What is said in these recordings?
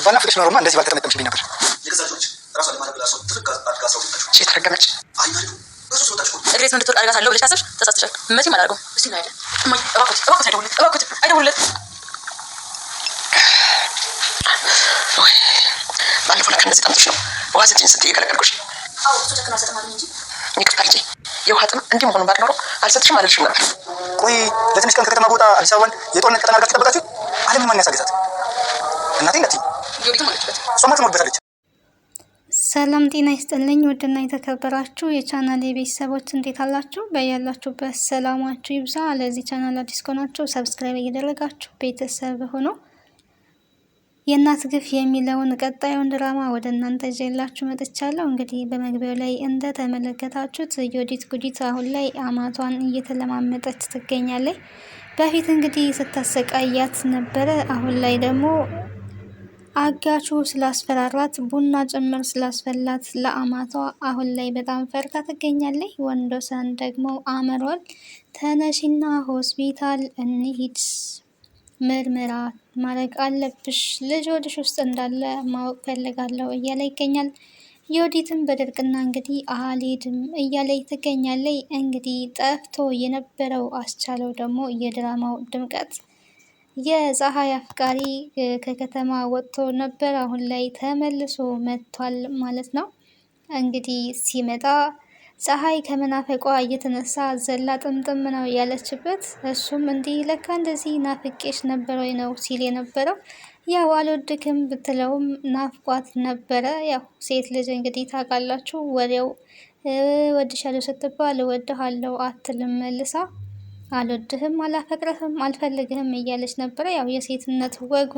ባናፍቅሽ ኖሮማ እንደዚህ ባልተጠመጠምሽልኝ ነበር። ሴት ረገመች። እግሬት እንድትወርቅ አድርጋታለሁ ብለሽ ካሰብሽ ተሳስተሻል። መቼም አላደርገውም። እስቲ ነው አይደል? እባክዎት አይደውልለት። ባለፈው ለካ እንደዚህ ጠምቶሽ ነው ውሃ ስጪኝ ስትይ የከለከልኩሽ። አዎ እሱ ጨክኖ አልሰጥም እንጂ ይቅርታ ልጄ። የውሃ ጥም እንዲህ መሆኑን ባቅ ኖሮ አልሰጥሽም አልልሽም ነበር። ቆይ ለትንሽ ቀን ከከተማ ቦታ አዲስ አበባን የጦርነት ቀጠና አድርጋችሁ ጠበቃችሁ? ዓለምን ማን ያሳግዛት? እናቴ ነቲ ዮዲት ማለችበት ሶማት ሞድበታለች። ሰላም ጤና ይስጥልኝ። ውድና የተከበራችሁ የቻናል ቤተሰቦች እንዴት አላችሁ? በያላችሁበት ሰላማችሁ ይብዛ። ለዚህ ቻናል አዲስ ከሆናችሁ ሰብስክራይብ እያደረጋችሁ ቤተሰብ ሆኖ የእናት ግፍ የሚለውን ቀጣዩን ድራማ ወደ እናንተ ይዤላችሁ መጥቻለሁ። እንግዲህ በመግቢያው ላይ እንደተመለከታችሁት ዮዲት ጉዲት አሁን ላይ አማቷን እየተለማመጠች ትገኛለች። በፊት እንግዲህ ስታሰቃያት ነበረ። አሁን ላይ ደግሞ አጋቹ ስላስፈራራት ቡና ጭምር ስላስፈላት ለአማቷ አሁን ላይ በጣም ፈርታ ትገኛለች። ወንዶሰን ደግሞ አምሯል። ተነሽና ሆስፒታል እንሂድ፣ ምርመራ ማድረግ አለብሽ፣ ልጅ ወድሽ ውስጥ እንዳለ ማወቅ ፈልጋለሁ እያለ ይገኛል። ዮዲትም በድርቅና እንግዲህ አልሄድም እያለች ትገኛለች። እንግዲህ ጠፍቶ የነበረው አስቻለው ደግሞ የድራማው ድምቀት የፀሐይ አፍቃሪ ከከተማ ወጥቶ ነበር። አሁን ላይ ተመልሶ መጥቷል ማለት ነው። እንግዲህ ሲመጣ ፀሐይ ከመናፈቋ እየተነሳ ዘላ ጥምጥም ነው ያለችበት። እሱም እንዲህ ለካ እንደዚህ ናፍቄሽ ነበር ወይ ነው ሲል የነበረው። ያው አልወድክም ብትለውም ናፍቋት ነበረ። ያው ሴት ልጅ እንግዲህ ታውቃላችሁ፣ ወዲያው ወድሻለሁ ስትባል እወድሃለሁ አትልም መልሳ። አልወድህም፣ አላፈቅረህም፣ አልፈልግህም እያለች ነበረ። ያው የሴትነት ወጉ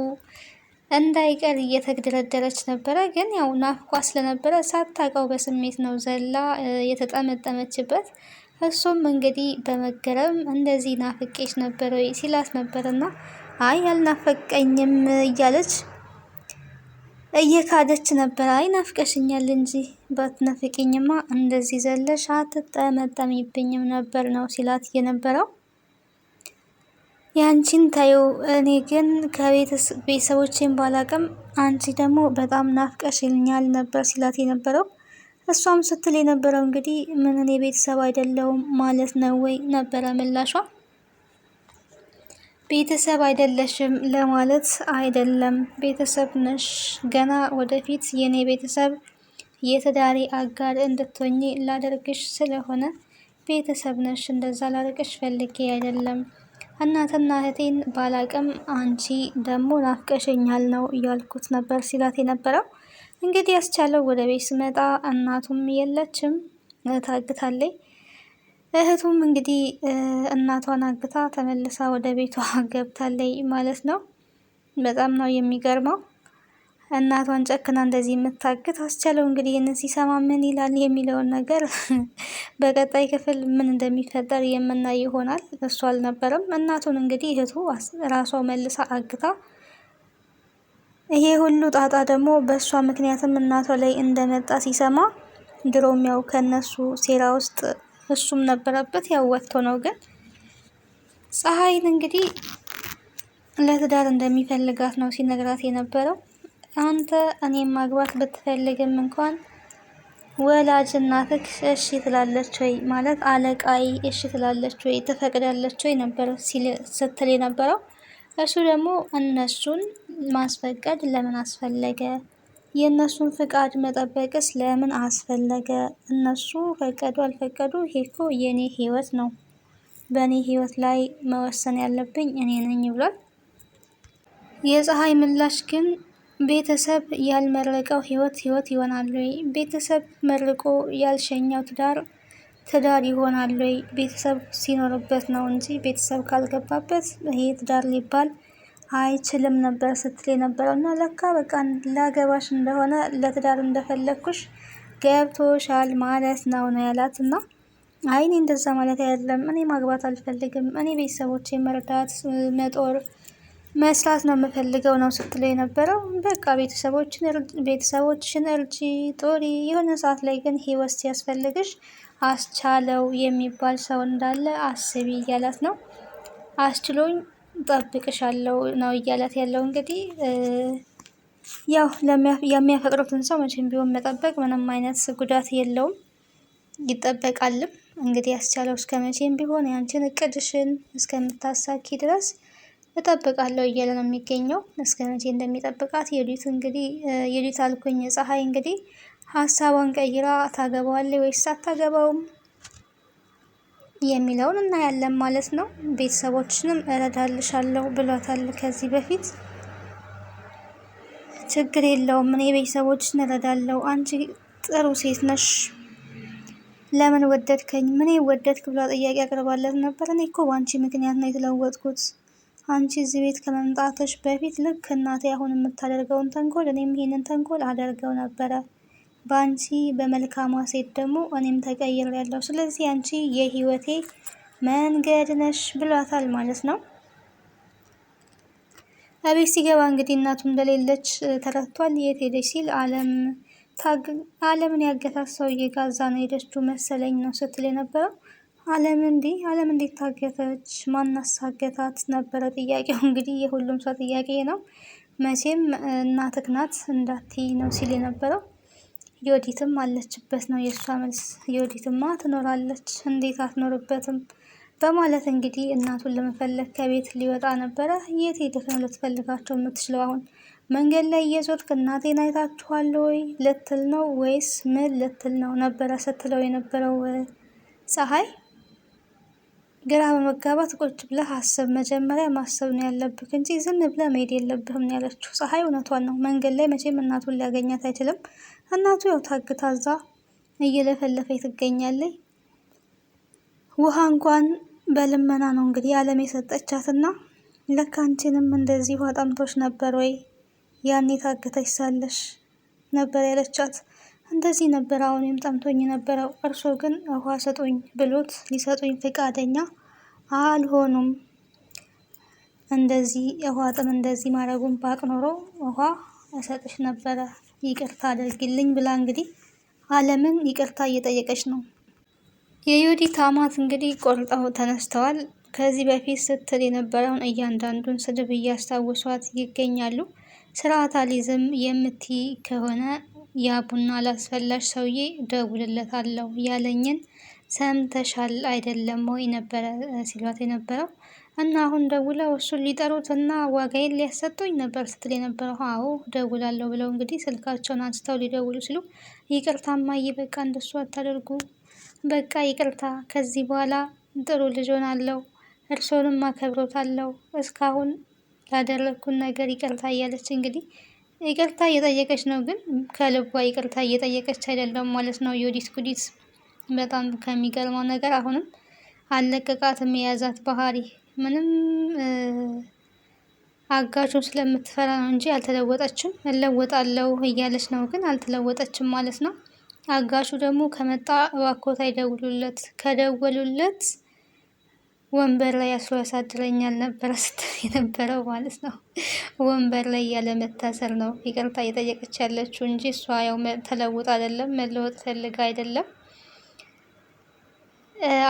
እንዳይቀር እየተግደረደረች ነበረ። ግን ያው ናፍቋ ስለነበረ ሳታውቀው በስሜት ነው ዘላ የተጠመጠመችበት። እሱም እንግዲህ በመገረም እንደዚህ ናፍቄሽ ነበር ወይ ሲላት ነበርና አይ አልናፈቀኝም እያለች እየካደች ነበር። አይ ናፍቀሽኛል እንጂ ባትናፍቂኝማ እንደዚህ ዘለሽ አትጠመጠሚብኝም ነበር ነው ሲላት የነበረው። ያንቺን ታዩ፣ እኔ ግን ከቤተሰቦቼን ባላቅም አንቺ ደግሞ በጣም ናፍቀሽኛል ነበር ሲላት የነበረው። እሷም ስትል የነበረው እንግዲህ ምን እኔ ቤተሰብ አይደለሁም ማለት ነው ወይ ነበረ ምላሿ። ቤተሰብ አይደለሽም ለማለት አይደለም፣ ቤተሰብ ነሽ። ገና ወደፊት የኔ ቤተሰብ የትዳሬ አጋር እንድትሆኚ ላደርግሽ ስለሆነ ቤተሰብ ነሽ። እንደዛ ላደርግሽ ፈልጌ አይደለም። እናትና እህቴን ባላቅም አንቺ ደግሞ ናፍቀሽኛል ነው እያልኩት ነበር ሲላት የነበረው። እንግዲህ ያስቻለው ወደ ቤት ስመጣ እናቱም የለችም፣ ታግታለች። እህቱም እንግዲህ እናቷን አግታ ተመልሳ ወደ ቤቷ ገብታለች ማለት ነው። በጣም ነው የሚገርመው። እናቷን ጨክና እንደዚህ የምታግት አስቻለው እንግዲህ ይህንን ሲሰማ ምን ይላል የሚለውን ነገር በቀጣይ ክፍል ምን እንደሚፈጠር የምናይ ይሆናል። እሱ አልነበረም እናቱን እንግዲህ እህቱ ራሷ መልሳ አግታ፣ ይሄ ሁሉ ጣጣ ደግሞ በእሷ ምክንያትም እናቷ ላይ እንደመጣ ሲሰማ ድሮም ያው ከነሱ ሴራ ውስጥ እሱም ነበረበት። ያው ወጥቶ ነው። ግን ፀሐይን እንግዲህ ለትዳር እንደሚፈልጋት ነው ሲነግራት የነበረው። አንተ እኔም ማግባት ብትፈልግም እንኳን ወላጅ እናትህ እሺ ትላለች ወይ ማለት አለቃይ እሺ ትላለች ወይ ትፈቅዳለች ወይ ነበር ስትል የነበረው። እሱ ደግሞ እነሱን ማስፈቀድ ለምን አስፈለገ? የእነሱን ፍቃድ መጠበቅስ ለምን አስፈለገ? እነሱ ፈቀዱ አልፈቀዱ ይሄ እኮ የኔ ህይወት ነው፣ በእኔ ህይወት ላይ መወሰን ያለብኝ እኔ ነኝ ብሏል። የፀሐይ ምላሽ ግን ቤተሰብ ያልመረቀው ህይወት ይሆናል ወይ? ቤተሰብ መርቆ ያልሸኛው ትዳር ይሆናል ወይ? ቤተሰብ ሲኖርበት ነው እንጂ ቤተሰብ ካልገባበት ይሄ ትዳር ሊባል አይችልም ነበር ስትል የነበረው። እና ለካ በቃ ላገባሽ እንደሆነ ለትዳር እንደፈለግኩሽ ገብቶሻል ማለት ነው ያላት። እና አይኔ እንደዛ ማለት አይደለም፣ እኔ ማግባት አልፈልግም፣ እኔ ቤተሰቦቼ መርዳት መጦር መስራት ነው የምፈልገው ነው ስትል የነበረው። በቃ ቤተሰቦችሽን እርጂ ጦሪ፣ የሆነ ሰዓት ላይ ግን ህይወት ሲያስፈልግሽ አስቻለው የሚባል ሰው እንዳለ አስቢ እያላት ነው። አስችሎኝ ጠብቅሻለሁ ነው እያላት ያለው። እንግዲህ ያው የሚያፈቅሩትን ሰው መቼም ቢሆን መጠበቅ ምንም አይነት ጉዳት የለውም፣ ይጠበቃልም። እንግዲህ ያስቻለው እስከ መቼም ቢሆን ያንቺን እቅድሽን እስከምታሳኪ ድረስ እጠብቃለሁ እያለ ነው የሚገኘው። እስከ መቼ እንደሚጠብቃት የዲት አልኩኝ ፀሐይ እንግዲህ ሀሳቧን ቀይራ ታገባዋለች ወይስ አታገባውም የሚለውን እናያለን ማለት ነው። ቤተሰቦችንም እረዳልሻለሁ ብሏታል ከዚህ በፊት። ችግር የለውም እኔ ቤተሰቦችን እረዳለሁ፣ አንቺ ጥሩ ሴት ነሽ፣ ለምን ወደድከኝ፣ ምን ወደድክ ብላ ጥያቄ አቅርባለት ነበር። እኔ እኮ በአንቺ ምክንያት ነው የተለወጥኩት። አንቺ እዚህ ቤት ከመምጣትሽ በፊት ልክ እናቴ አሁን የምታደርገውን ተንኮል እኔም ይሄንን ተንኮል አደርገው ነበረ። በአንቺ በመልካሟ ሴት ደግሞ እኔም ተቀይሬያለሁ። ስለዚህ አንቺ የህይወቴ መንገድ ነሽ ብሏታል ማለት ነው። አቤት ሲገባ እንግዲህ እናቱ እንደሌለች ተረድቷል። የት ሄደች ሲል አለምን ያገታት ሰውዬ ጋዛ ነው ሄደችው መሰለኝ ነው ስትል የነበረው። አለም እንዴት ታገተች? ማናሳገታት ነበረ ጥያቄው። እንግዲህ የሁሉም ሰው ጥያቄ ነው። መቼም እናትህ ናት እንዳትይ ነው ሲል የነበረው። ዮዲትም አለችበት ነው የእሷ መልስ። ዮዲትማ ትኖራለች፣ እንዴት አትኖርበትም በማለት እንግዲህ እናቱን ለመፈለግ ከቤት ሊወጣ ነበረ። የት ሄደህ ነው ልትፈልጋቸው የምትችለው? አሁን መንገድ ላይ እየዞርክ እናቴን አይታችኋል ወይ ልትል ነው ወይስ ምን ልትል ነው ነበረ ስትለው የነበረው ፀሐይ። ግራ በመጋባት ቁጭ ብለህ አስብ፣ መጀመሪያ ማሰብ ነው ያለብህ እንጂ ዝም ብለህ መሄድ የለብህም ነው ያለችው ፀሐይ። እውነቷን ነው። መንገድ ላይ መቼም እናቱን ሊያገኛት አይችልም። እናቱ ያው ታግታ እዛ እየለፈለፈች ትገኛለች። ውሃ እንኳን በልመና ነው እንግዲህ አለም የሰጠቻትና ለካ አንቺንም እንደዚህ ውሃ ጠምቶች ነበር ወይ ያኔ ታግተሽ ሳለሽ ነበር ያለቻት። እንደዚህ ነበር አሁንም ጠምቶኝ ነበረው፣ እርሶ ግን ውሃ ሰጡኝ ብሎት ሊሰጡኝ ፈቃደኛ አልሆኑም። እንደዚህ ውሃ ጥም እንደዚህ ማድረጉን ባቅ ኖሮ ውሃ እሰጥሽ ነበረ፣ ይቅርታ አድርጊልኝ ብላ እንግዲህ አለምን ይቅርታ እየጠየቀች ነው። የዮዲት አማት እንግዲህ ቆርጠው ተነስተዋል። ከዚህ በፊት ስትል የነበረውን እያንዳንዱን ስድብ እያስታወሷት ይገኛሉ። ስርዓት አልይዝም የምትይ ከሆነ ያ ቡና ላስፈላሽ ሰውዬ ደውልለታለሁ ያለኝን ሰምተሻል አይደለም ወይ ነበረ ሲሏት የነበረው። እና አሁን ደውለው እሱን ሊጠሩት እና ዋጋዬን ሊያሰጡኝ ነበር ስትል የነበረው። አዎ ደውላለሁ ብለው እንግዲህ ስልካቸውን አንስተው ሊደውሉ ሲሉ ይቅርታ እማዬ፣ በቃ እንደሱ አታደርጉ፣ በቃ ይቅርታ፣ ከዚህ በኋላ ጥሩ ልጅ ሆናለሁ፣ እርሶንም አከብሮታለሁ፣ እስካሁን ላደረግኩን ነገር ይቅርታ እያለች እንግዲህ ይቅርታ እየጠየቀች ነው። ግን ከልቧ ይቅርታ እየጠየቀች አይደለም ማለት ነው። ዮዲት ጉዲት በጣም ከሚገርመው ነገር አሁንም አለቀቃትም የያዛት ባህሪ። ምንም አጋቹን ስለምትፈራ ነው እንጂ አልተለወጠችም። እለወጣለሁ እያለች ነው ግን አልተለወጠችም ማለት ነው። አጋቹ ደግሞ ከመጣ እባክዎት አይደውሉለት፣ ከደወሉለት ወንበር ላይ አስሮ ያሳድረኛል ነበረ ስትል የነበረው ማለት ነው። ወንበር ላይ ያለ መታሰር ነው ይቅርታ እየጠየቀች ያለችው እንጂ እሷ ያው ተለውጥ አይደለም፣ መለወጥ ፈልጋ አይደለም።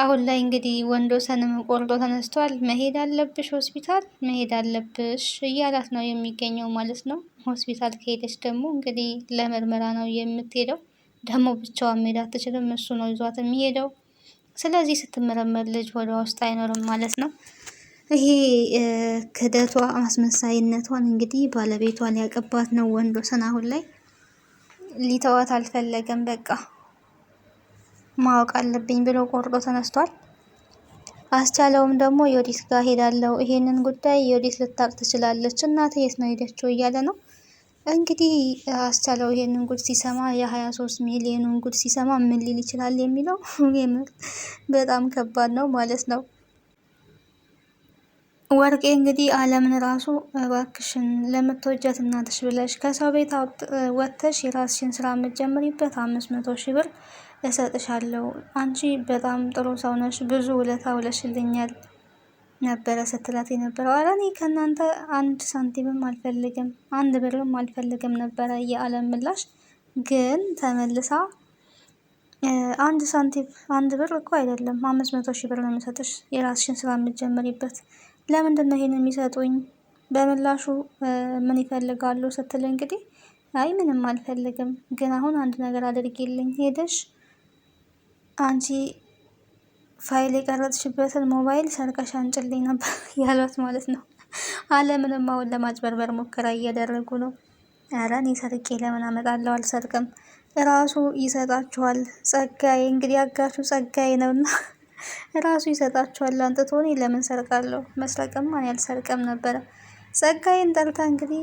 አሁን ላይ እንግዲህ ወንዶሰንም ቆርጦ ተነስቷል። መሄድ አለብሽ ሆስፒታል መሄድ አለብሽ እያላት ነው የሚገኘው ማለት ነው። ሆስፒታል ከሄደች ደግሞ እንግዲህ ለምርመራ ነው የምትሄደው። ደግሞ ብቻዋን መሄድ አትችልም፣ እሱ ነው ይዟት የሚሄደው። ስለዚህ ስትመረመር ልጅ ወደ ውስጥ አይኖርም ማለት ነው። ይሄ ክደቷ አስመሳይነቷን እንግዲህ ባለቤቷን ያቀባት ነው ወንዶሰን። አሁን ላይ ሊተዋት አልፈለገም። በቃ ማወቅ አለብኝ ብሎ ቆርጦ ተነስቷል። አስቻለውም ደግሞ ዮዲት ጋር ሄዳለው፣ ይሄንን ጉዳይ ዮዲት ልታቅ ትችላለች፣ እናት የት ነው ሄደችው እያለ ነው እንግዲህ። አስቻለው ይሄንን ጉድ ሲሰማ የ23 ሚሊዮኑን ጉድ ሲሰማ ምን ሊል ይችላል የሚለው በጣም ከባድ ነው ማለት ነው። ወርቄ እንግዲህ አለምን ራሱ እባክሽን ለምትወጃት እናትሽ ብለሽ ከሰው ቤት ወጥተሽ የራስሽን ስራ የምትጀምሪበት 500,000 ብር እሰጥሻለሁ፣ አንቺ በጣም ጥሩ ሰው ነሽ፣ ብዙ ውለታ ውለሽልኛል ነበረ ስትላት የነበረው። ኧረ እኔ ከእናንተ 1 ሳንቲምም አልፈልግም፣ 1 ብርም አልፈልግም ነበረ የአለም ምላሽ። ግን ተመልሳ 1 ሳንቲም 1 ብር እኮ አይደለም 500,000 ብር ነው የምሰጥሽ የራስሽን ስራ የምትጀምሪበት። ለምንድን ነው ይሄን የሚሰጡኝ? በምላሹ ምን ይፈልጋሉ ስትል እንግዲህ አይ ምንም አልፈልግም፣ ግን አሁን አንድ ነገር አድርጊልኝ፣ ሄደሽ አንቺ ፋይል የቀረጽሽበትን ሞባይል ሰርቀሽ አንጭልኝ ነበር ያሏት ማለት ነው። አለምንም አሁን ለማጭበርበር ሙከራ እያደረጉ ነው። ኧረ እኔ ሰርቄ ለምን አመጣለሁ? አልሰርቅም፣ ራሱ ይሰጣችኋል። ጸጋዬ እንግዲህ አጋቹ ጸጋዬ ነውና ራሱ ይሰጣችኋል አንጥቶ። እኔ ለምን ሰርቃለሁ? መስረቅም ማን ያልሰርቅም ነበረ። ጸጋዬን ጠርታ እንግዲህ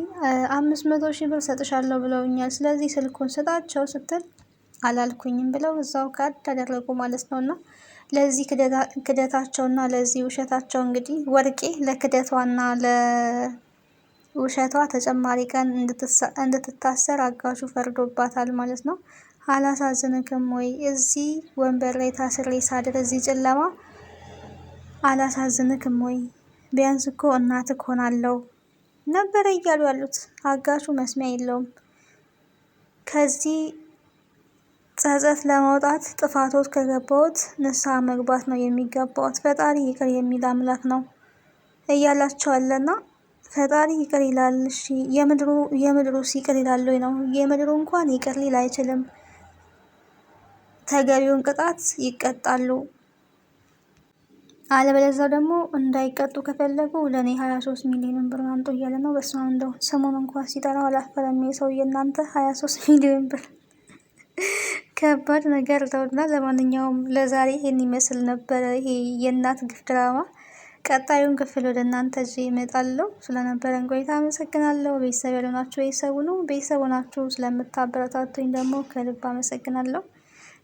500 ሺህ ብር ሰጥሻለሁ ብለውኛል፣ ስለዚህ ስልኩን ስጣቸው ስትል አላልኩኝም ብለው እዛው ካድ ተደረጉ ማለት ነው። እና ለዚህ ክደታቸውና ለዚህ ውሸታቸው እንግዲህ ወርቄ ለክደቷና ለውሸቷ ተጨማሪ ቀን እንድትታሰር አጋቹ ፈርዶባታል ማለት ነው። አላሳዝንክም ወይ? እዚህ ወንበር ላይ ታስሬ ሳድር እዚህ ጨለማ አላሳዝንክም ወይ? ቢያንስ እኮ እናትህ ሆናለሁ ነበረ እያሉ ያሉት። አጋቹ መስሚያ የለውም። ከዚህ ጸጸት ለመውጣት ጥፋቶት ከገባዎት ንስሐ መግባት ነው የሚገባዎት። ፈጣሪ ይቅር የሚል አምላክ ነው እያላቸው አለና ፈጣሪ ይቅር ይላል። እሺ የምድሩስ ይቅር ይላል ወይ ነው? የምድሩ እንኳን ይቅር ሊል አይችልም። ተገቢውን ቅጣት ይቀጣሉ። አለበለዚያ ደግሞ እንዳይቀጡ ከፈለጉ ለእኔ 23 ሚሊዮን ብር አምጡ እያለ ነው። በስመ አብ እንደው ስሙን እንኳን ሲጠራው አላፈረም የሰውዬ። እናንተ 23 ሚሊዮን ብር ከባድ ነገር ተውና። ለማንኛውም ለዛሬ ይሄን ይመስል ነበረ ይሄ የእናት ግፍ ድራማ። ቀጣዩን ክፍል ወደ እናንተ እዚህ እመጣለሁ። ስለነበረን ቆይታ አመሰግናለሁ። ቤተሰብ ያልሆናችሁ ቤተሰቡ ነው። ቤተሰቡ ናችሁ ስለምታበረታቱኝ ደግሞ ከልብ አመሰግናለሁ።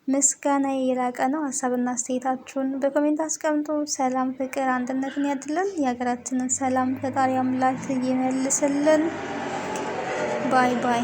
ምስጋና የላቀ ነው። ሀሳብና አስተያየታችሁን በኮሜንት አስቀምጡ። ሰላም፣ ፍቅር፣ አንድነትን ያድለን። የሀገራችንን ሰላም ፈጣሪ አምላክ ይመልስልን። ባይ ባይ።